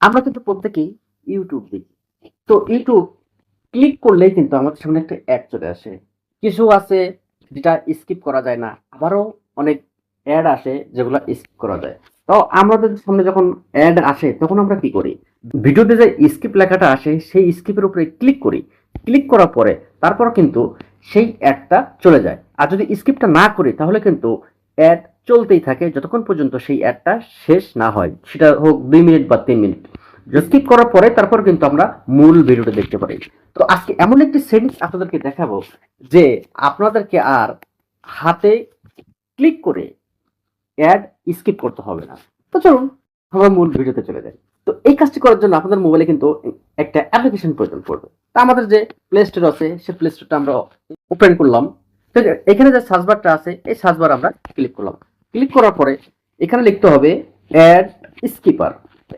আমরা কিন্তু প্রত্যেকেই ইউটিউব দেখি। তো ইউটিউব ক্লিক করলেই কিন্তু আমাদের সামনে একটা অ্যাড চলে আসে। কিছু আছে যেটা স্কিপ করা যায় না। আবারও অনেক অ্যাড আসে যেগুলা স্কিপ করা যায়। তো আমাদের সামনে যখন অ্যাড আসে তখন আমরা কি করি? ভিডিওতে যে স্কিপ লেখাটা আসে সেই স্কিপের উপরে ক্লিক করি। ক্লিক করার পরে তারপর কিন্তু সেই অ্যাডটা চলে যায়। আর যদি স্কিপটা না করি তাহলে কিন্তু অ্যাড চলতেই থাকে যতক্ষণ পর্যন্ত সেই অ্যাডটা শেষ না হয়। সেটা হোক ২ মিনিট বা ৩ মিনিট। স্কিপ করার পরে তারপর কিন্তু আমরা মূল ভিডিওটা দেখতে পারি। তো আজকে এমন একটি সেটিংস আপনাদেরকে দেখাবো যে আপনাদেরকে আর হাতে ক্লিক করে অ্যাড স্কিপ করতে হবে না। তো চলুন আমরা মূল ভিডিওতে চলে যাই। তো এই কাজটি করার জন্য আপনাদের মোবাইলে কিন্তু একটা অ্যাপ্লিকেশন প্রয়োজন পড়বে। তা আমাদের যে প্লে স্টোর আছে সেই প্লে স্টোরটা আমরা ওপেন করলাম। তো এখানে যে সার্চ বারটা আছে এই সার্চ বার আমরা ক্লিক করলাম। ক্লিক করার পরে এখানে লিখতে হবে অ্যাড স্কিপার।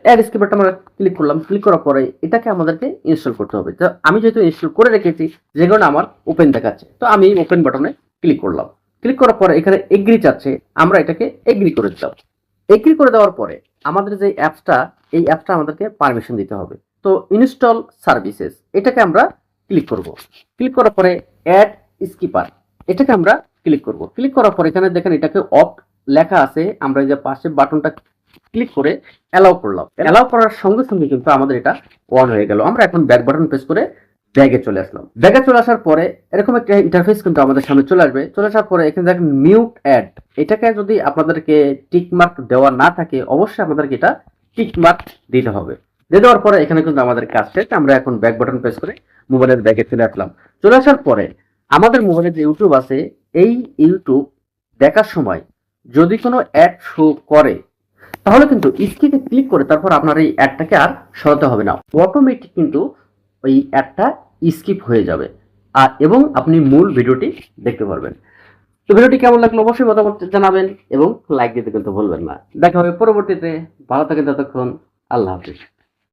অ্যাড স্কিপারটা আমরা ক্লিক করলাম। ক্লিক করার পরে এটাকে আমাদেরকে ইনস্টল করতে হবে। তো আমি যেহেতু ইনস্টল করে রেখেছি যে কারণে আমার ওপেন দেখাচ্ছে। তো আমি ওপেন বাটনে ক্লিক করলাম। ক্লিক করার পরে এখানে এগ্রি চাচ্ছে, আমরা এটাকে এগ্রি করে দিলাম। এগ্রি করে দেওয়ার পরে আমাদের যে অ্যাপসটা এই অ্যাপসটা আমাদেরকে পারমিশন দিতে হবে। তো ইনস্টল সার্ভিসেস এটাকে আমরা ক্লিক করব। ক্লিক করার পরে অ্যাড স্কিপার এটাকে আমরা ক্লিক করব। ক্লিক করার পরে এখানে দেখেন এটাকে অফ লেখা আছে, আমরা এই যে পাশে বাটনটা ক্লিক করে অ্যালাউ করলাম। অ্যালাউ করার সঙ্গে সঙ্গে কিন্তু আমাদের এটা অন হয়ে গেল। আমরা এখন ব্যাক বাটন প্রেস করে ব্যাগে চলে আসলাম। ব্যাগে চলে আসার পরে এরকম একটা ইন্টারফেস কিন্তু আমাদের সামনে চলে আসবে। চলে আসার পরে এখানে দেখেন মিউট অ্যাড, এটাকে যদি আপনাদেরকে টিক মার্ক দেওয়া না থাকে অবশ্যই আপনাদেরকে এটা টিক মার্ক দিতে হবে। দিয়ে দেওয়ার পরে এখানে কিন্তু আমাদের কাজ শেষ। আমরা এখন ব্যাক বাটন প্রেস করে মোবাইলের ব্যাগে চলে আসলাম। চলে আসার পরে আমাদের মোবাইলে যে ইউটিউব আছে এই ইউটিউব দেখার সময় যদি কোনো অ্যাড শো করে তাহলে কিন্তু স্কিপে ক্লিক করে তারপর আপনার এই অ্যাডটাকে আর সরাতে হবে না। অটোমেটিক কিন্তু ওই অ্যাডটা স্কিপ হয়ে যাবে আর এবং আপনি মূল ভিডিওটি দেখতে পারবেন। তো ভিডিওটি কেমন লাগলো অবশ্যই মতামত জানাবেন এবং লাইক দিতে কিন্তু ভুলবেন না। দেখা হবে পরবর্তীতে। ভালো থাকেন ততক্ষণ। আল্লাহ হাফিজ।